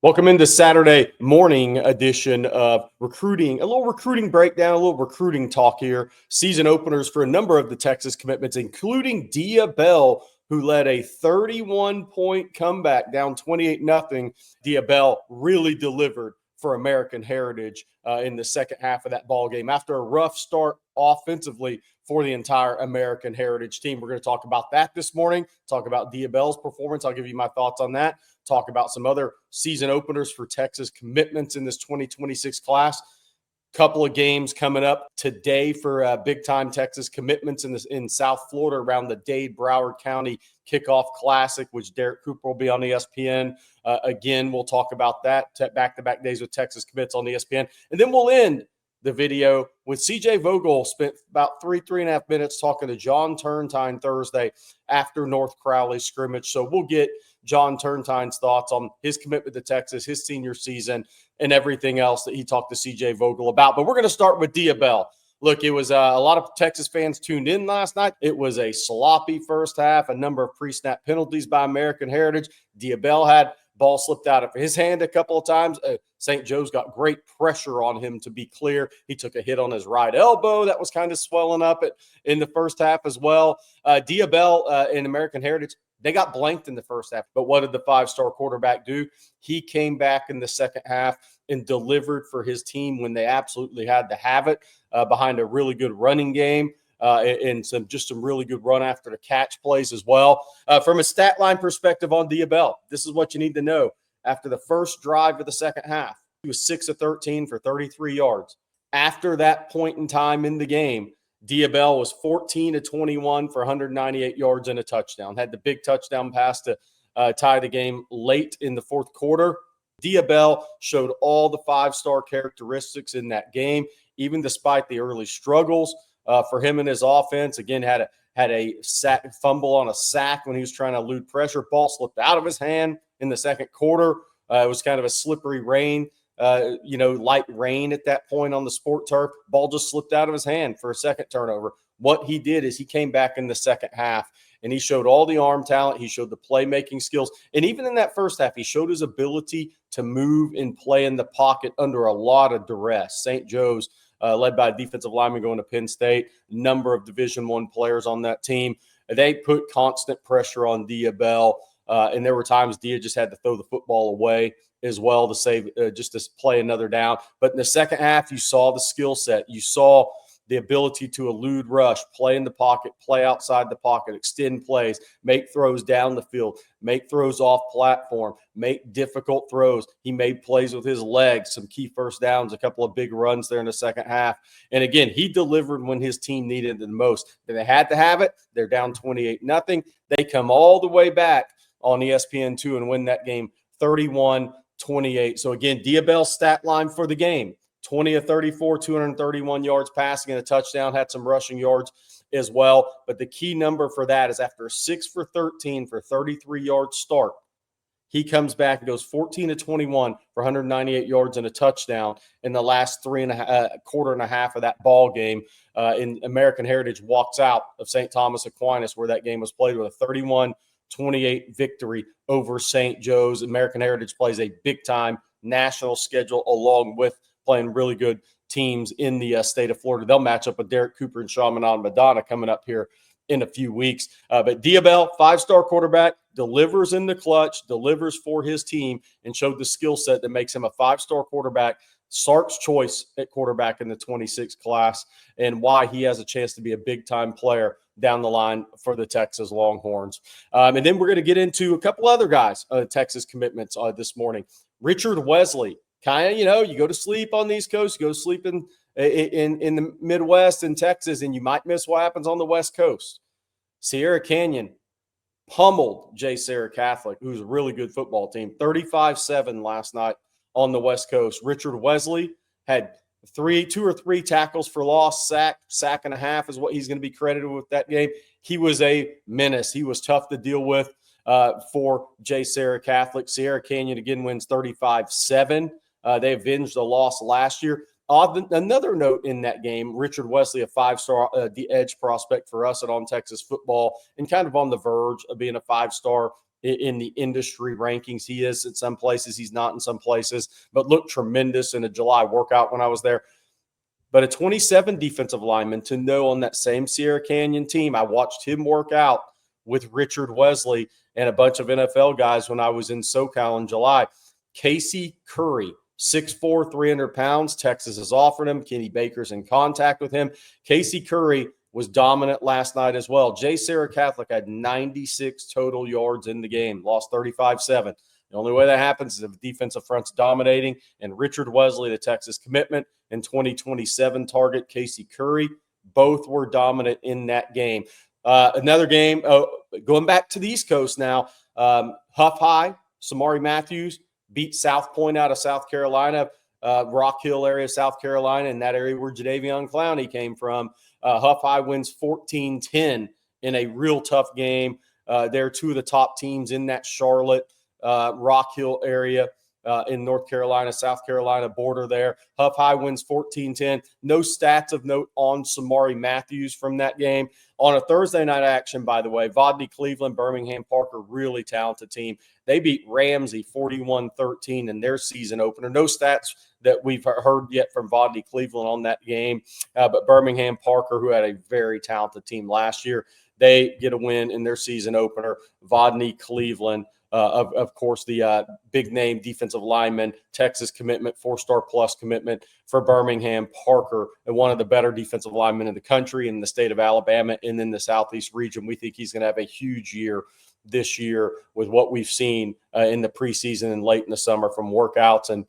Welcome into Saturday morning edition of recruiting, a little recruiting breakdown, a little recruiting talk here. Season openers for a number of the Texas commitments, including Dia Bell, who led a 31-point comeback down 28-0. Dia Bell really delivered for American Heritage in the second half of that ball game. After a rough start offensively for the entire American Heritage team. We're going to talk about that this morning, talk about Dia Bell's performance. I'll give you my thoughts on that, talk about some other season openers for Texas commitments in this 2026 class. Couple of games coming up today for big-time Texas commitments in South Florida around the Dade Broward County Kickoff Classic, which Derek Cooper will be on ESPN. Again, we'll talk about that, back-to-back days with Texas commits on ESPN. And then we'll end the video with CJ Vogel. Spent about three and a half minutes talking to John Turtine Thursday after North Crowley scrimmage. So we'll get John Turntine's thoughts on his commitment to Texas, his senior season, and everything else that he talked to CJ Vogel about. But we're going to start with Dia Bell. Look, it was a lot of Texas fans tuned in last night. It was a sloppy first half, a number of pre-snap penalties by American Heritage. Dia Bell had ball slipped out of his hand a couple of times. St. Joe's got great pressure on him, to be clear. He took a hit on his right elbow that was kind of swelling up in the first half as well. Dia Bell in American Heritage, they got blanked in the first half. But what did the five-star quarterback do? He came back in the second half and delivered for his team when they absolutely had to have it behind a really good running game. And some really good run after the catch plays as well. From a stat line perspective on Dia Bell, this is what you need to know. After the first drive of the second half, he was 6 of 13 for 33 yards. After that point in time in the game, Dia Bell was 14 of 21 for 198 yards and a touchdown. Had the big touchdown pass to tie the game late in the fourth quarter. Dia Bell showed all the five-star characteristics in that game, even despite the early struggles. For him and his offense, again, had a fumble on a sack when he was trying to elude pressure. Ball slipped out of his hand in the second quarter. It was kind of a slippery rain, light rain at that point on the sport turf. Ball just slipped out of his hand for a second turnover. What he did is he came back in the second half, and he showed all the arm talent. He showed the playmaking skills. And even in that first half, he showed his ability to move and play in the pocket under a lot of duress. St. Joe's, led by a defensive lineman going to Penn State, number of Division I players on that team. They put constant pressure on Dia Bell, and there were times Dia just had to throw the football away as well to save, just to play another down. But in the second half, you saw the skill set. You saw the ability to elude rush, play in the pocket, play outside the pocket, extend plays, make throws down the field, make throws off platform, make difficult throws. He made plays with his legs, some key first downs, a couple of big runs there in the second half. And again, he delivered when his team needed it the most. They had to have it. They're down 28-0. They come all the way back on ESPN2 and win that game 31-28. So again, Dia Bell's stat line for the game: 20 of 34, 231 yards passing and a touchdown, had some rushing yards as well. But the key number for that is after a 6 for 13 for 33-yard start, he comes back and goes 14 of 21 for 198 yards and a touchdown in the last quarter and a half of that ball game. And American Heritage walks out of St. Thomas Aquinas, where that game was played, with a 31-28 victory over St. Joe's. American Heritage plays a big-time national schedule along with playing really good teams in the state of Florida. They'll match up with Derek Cooper and Chaminade Madonna coming up here in a few weeks. But Dia Bell, five-star quarterback, delivers in the clutch, delivers for his team, and showed the skill set that makes him a five-star quarterback, Sark's choice at quarterback in the 26 class, and why he has a chance to be a big-time player down the line for the Texas Longhorns. And then we're going to get into a couple other guys, Texas commitments this morning. Richard Wesley. Kind of, you go to sleep on the East Coast, you go to sleep in the Midwest and Texas, and you might miss what happens on the West Coast. Sierra Canyon pummeled JSerra Catholic, who's a really good football team, 35-7 last night on the West Coast. Richard Wesley had two or three tackles for loss, sack and a half is what he's going to be credited with that game. He was a menace. He was tough to deal with for JSerra Catholic. Sierra Canyon again wins 35-7. They avenged the loss last year. Another note in that game, Richard Wesley, a five-star the edge prospect for us at On Texas Football, and kind of on the verge of being a five-star in the industry rankings. He is in some places, he's not in some places, but looked tremendous in a July workout when I was there. But a 27 defensive lineman to know on that same Sierra Canyon team, I watched him work out with Richard Wesley and a bunch of NFL guys when I was in SoCal in July. Casey Curry, 6'4", 300 pounds. Texas has offered him. Kenny Baker's in contact with him. Casey Curry was dominant last night as well. J. Sarah Catholic had 96 total yards in the game, lost 35-7. The only way that happens is if the defensive front's dominating. And Richard Wesley, the Texas commitment, and 2027 target Casey Curry, both were dominant in that game. Another game, going back to the East Coast now, Huff High, Samari Matthews beat South Point out of South Carolina, Rock Hill area, South Carolina, and that area where Jadeveon Clowney came from. Huff High wins 14-10 in a real tough game. They're two of the top teams in that Charlotte, Rock Hill area in North Carolina, South Carolina border there. Huff High wins 14-10. No stats of note on Samari Matthews from that game. On a Thursday night action, by the way, Vodney Cleveland, Birmingham Parker, really talented team. They beat Ramsey 41-13 in their season opener. No stats that we've heard yet from Vodney Cleveland on that game, but Birmingham Parker, who had a very talented team last year, they get a win in their season opener. Vodney Cleveland, of course, the big name defensive lineman, Texas commitment, 4-star plus commitment for Birmingham Parker, and one of the better defensive linemen in the country, in the state of Alabama, and in the Southeast region. We think he's going to have a huge year this year with what we've seen in the preseason and late in the summer from workouts and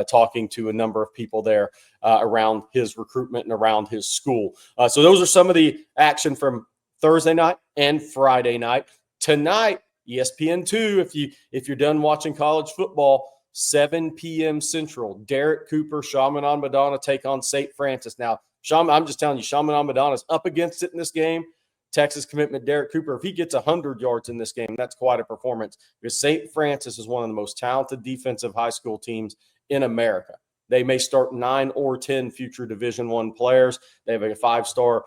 talking to a number of people there around his recruitment and around his school. So those are some of the action from Thursday night and Friday night. Tonight, ESPN2, if you're done watching college football, 7 p.m. Central, Derek Cooper, Chaminade Madonna take on St. Francis. Now, I'm just telling you, Chaminade Madonna's up against it in this game. Texas commitment Derek Cooper, if he gets 100 yards in this game, that's quite a performance, because St. Francis is one of the most talented defensive high school teams in America. They may start 9 or 10 future Division I players. They have a 5-star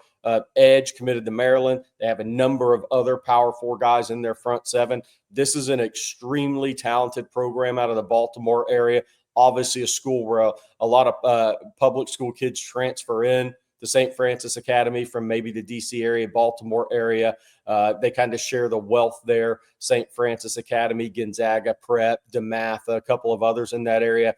edge committed to Maryland. They have a number of other Power 4 guys in their front seven. This is an extremely talented program out of the Baltimore area. Obviously a school where a lot of public school kids transfer in to St. Francis Academy from maybe the D.C. area, Baltimore area. They kind of share the wealth there. St. Francis Academy, Gonzaga Prep, DeMatha, a couple of others in that area.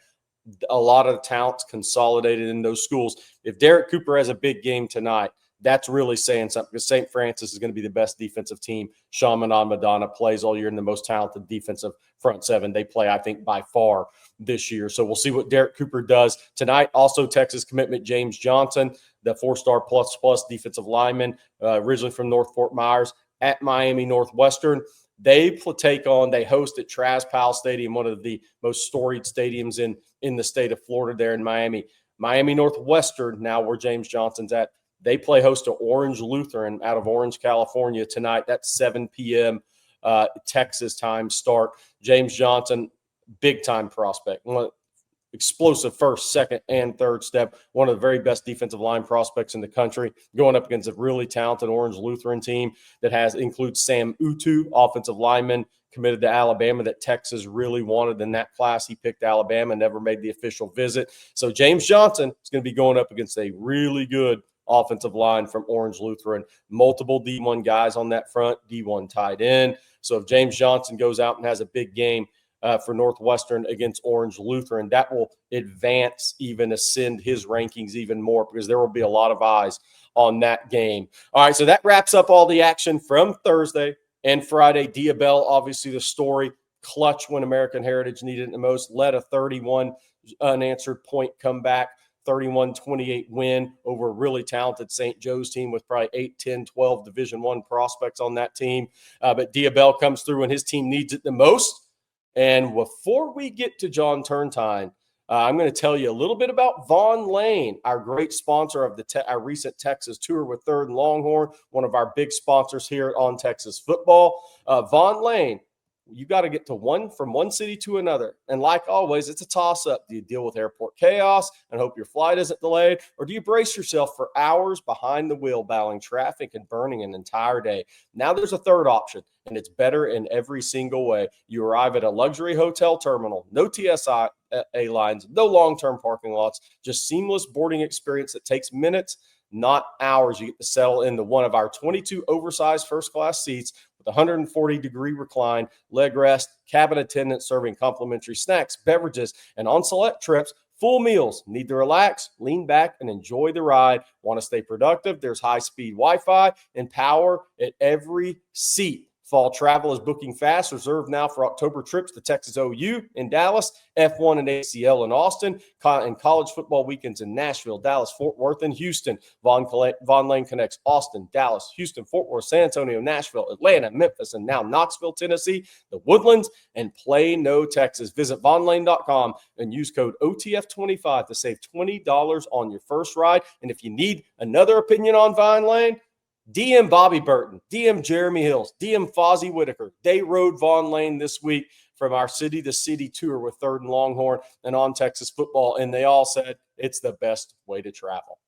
A lot of talents consolidated in those schools. If Derek Cooper has a big game tonight, that's really saying something, because St. Francis is going to be the best defensive team Chaminade Madonna plays all year, and the most talented defensive front seven they play, I think, by far this year. So we'll see what Derek Cooper does tonight. Also, Texas commitment James Johnson, the 4-star plus defensive lineman, originally from North Fort Myers, at Miami Northwestern. They host at Travis Powell Stadium, one of the most storied stadiums in the state of Florida there in Miami. Miami Northwestern, now where James Johnson's at, they play host to Orange Lutheran out of Orange, California tonight. That's 7 p.m. Texas time start. James Johnson, big-time prospect. Explosive first, second, and third step. One of the very best defensive line prospects in the country, going up against a really talented Orange Lutheran team that includes Sam Utu, offensive lineman, committed to Alabama, that Texas really wanted in that class. He picked Alabama, never made the official visit. So James Johnson is going to be going up against a really good offensive line from Orange Lutheran. Multiple D1 guys on that front, D1 tight end. So if James Johnson goes out and has a big game for Northwestern against Orange Lutheran, that will ascend his rankings even more, because there will be a lot of eyes on that game. All right, so that wraps up all the action from Thursday and Friday. Diabel, obviously the story, clutch when American Heritage needed it the most, led a 31 unanswered point comeback, 31-28 win over a really talented St. Joe's team with probably 8, 10, 12 Division I prospects on that team. But Diabel comes through when his team needs it the most. And before we get to John Turntine, I'm going to tell you a little bit about Vaughn Lane, our great sponsor of our recent Texas tour with Third and Longhorn, one of our big sponsors here on Texas Football. Vaughn Lane, You got to get from one city to another. And like always, it's a toss-up. Do you deal with airport chaos and hope your flight isn't delayed? Or do you brace yourself for hours behind the wheel, battling traffic and burning an entire day? Now there's a third option, and it's better in every single way. You arrive at a luxury hotel terminal, no TSA lines, no long-term parking lots, just seamless boarding experience that takes minutes, not hours. You get to settle into one of our 22 oversized first-class seats with 140-degree recline, leg rest, cabin attendant serving complimentary snacks, beverages, and on select trips, full meals. Need to relax, lean back, and enjoy the ride. Want to stay productive? There's high-speed Wi-Fi and power at every seat. Fall travel is booking fast. Reserve now for October trips to Texas OU in Dallas, F1 and ACL in Austin, and college football weekends in Nashville, Dallas, Fort Worth, and Houston. Von Lane connects Austin, Dallas, Houston, Fort Worth, San Antonio, Nashville, Atlanta, Memphis, and now Knoxville, Tennessee, the Woodlands, and Plano, Texas. Visit vonlane.com and use code OTF25 to save $20 on your first ride. And if you need another opinion on Vine Lane, DM Bobby Burton, DM Jeremy Hills, DM Fozzie Whitaker. They rode Vaughn Lane this week from our city-to-city tour with Third and Longhorn and On Texas Football, and they all said it's the best way to travel.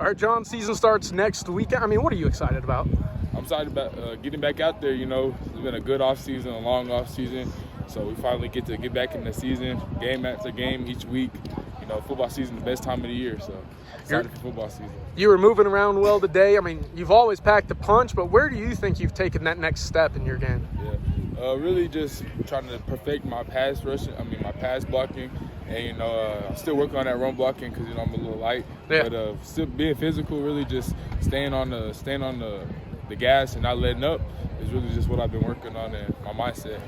All right, John, season starts next weekend. I mean, what are you excited about? I'm excited about getting back out there. You know, it's been a good offseason, a long offseason, so we finally get to get back in the season, game after game each week. You know, football season is the best time of the year, so excited for football season. You were moving around well today. I mean, you've always packed a punch, but where do you think you've taken that next step in your game? Yeah, really just trying to perfect my pass rushing. My pass blocking, and you know, I'm still working on that run blocking because you know I'm a little light. Yeah. But still being physical, really just staying on the gas and not letting up is really just what I've been working on and my mindset.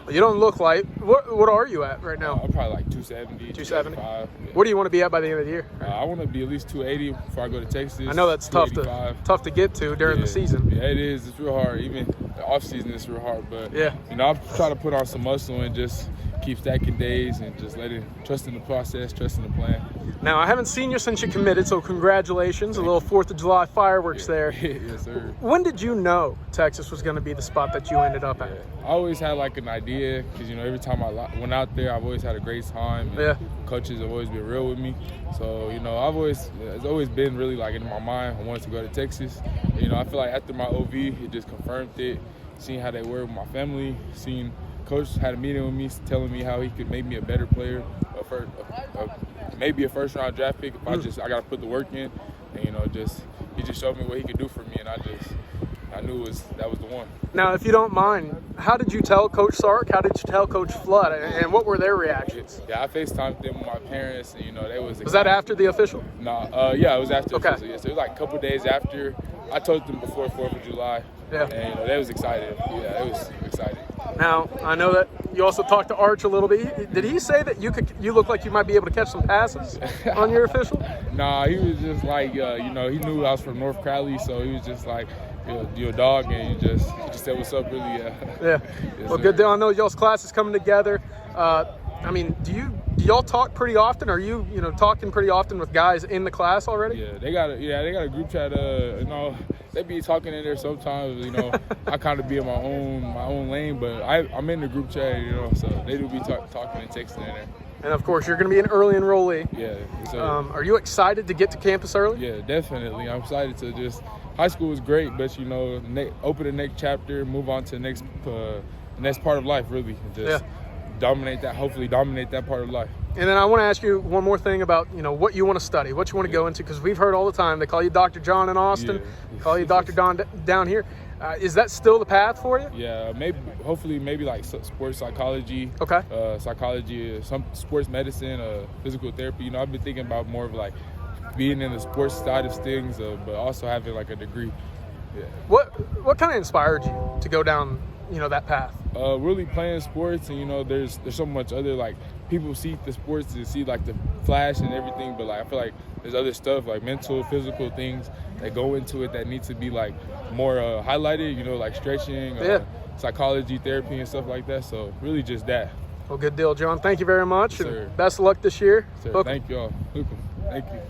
You don't look like – what are you at right now? I'm probably like 270, 270? 275. Yeah. What do you want to be at by the end of the year? I want to be at least 280 before I go to Texas. I know that's tough to get to during the season. Yeah, it is. It's real hard. Even the off season is real hard. But yeah, you know, I'm trying to put on some muscle and just keep stacking days and just trusting the process, trusting the plan. Now, I haven't seen you since you committed, so congratulations. A little 4th of July fireworks there. Yes, sir. When did you know Texas was going to be the spot that you ended up at? I always had like an idea because, you know, every time I went out there, I've always had a great time. And yeah. Coaches have always been real with me. So, you know, it's always been really like in my mind, I wanted to go to Texas. And, you know, I feel like after my OV, it just confirmed it. Seeing how they were with my family, seeing Coach had a meeting with me telling me how he could make me a better player, maybe a first-round draft pick if I got to put the work in. And, you know, he just showed me what he could do for me, and I knew that was the one. Now, if you don't mind, how did you tell Coach Sark? How did you tell Coach Flood? And what were their reactions? Yeah, I FaceTimed them with my parents, and, you know, they was excited. Was that after the official? No, yeah, it was after okay. the official. Yeah, so it was like a couple days after. I told them before 4th of July. Yeah. And, you know, they was excited. Yeah, it was exciting. Now, I know that you also talked to Arch a little bit. Did he say that you look like you might be able to catch some passes on your official? Nah, he was just like, you know, he knew I was from North Crowley, so he was just like, you're a dog, and he just said, what's up, really, yeah. Yeah. Yes, well, sir. good deal. I know y'all's class is coming together. I mean, do y'all talk pretty often? Are you talking pretty often with guys in the class already? Yeah, they got a group chat. You know, they be talking in there sometimes. You know, I kind of be in my own lane, but I'm in the group chat. You know, so they do be talking and texting in there. And of course, you're going to be an early enrollee. Yeah. So, are you excited to get to campus early? Yeah, definitely. I'm excited to high school was great, but you know, open the next chapter, move on to the next part of life, really, and just hopefully dominate that part of life. And then I want to ask you one more thing about, what you want to study, what you want to go into, because we've heard all the time they call you Dr. John in Austin, call you Dr. Don down here. Is that still the path for you? Yeah, hopefully like sports psychology. Okay. Psychology, some sports medicine, physical therapy. You know, I've been thinking about more of like being in the sports side of things, but also having like a degree. Yeah. What kind of inspired you to go down, that path? Really playing sports, and there's so much other, like, people see the sports and see like the flash and everything, but like I feel like there's other stuff like mental, physical things that go into it that need to be like more highlighted. Like stretching, psychology, therapy, and stuff like that. So really just that. Well, good deal, John. Thank you very much. Yes, sir. Best of luck this year. Sir, thank you all. Thank you.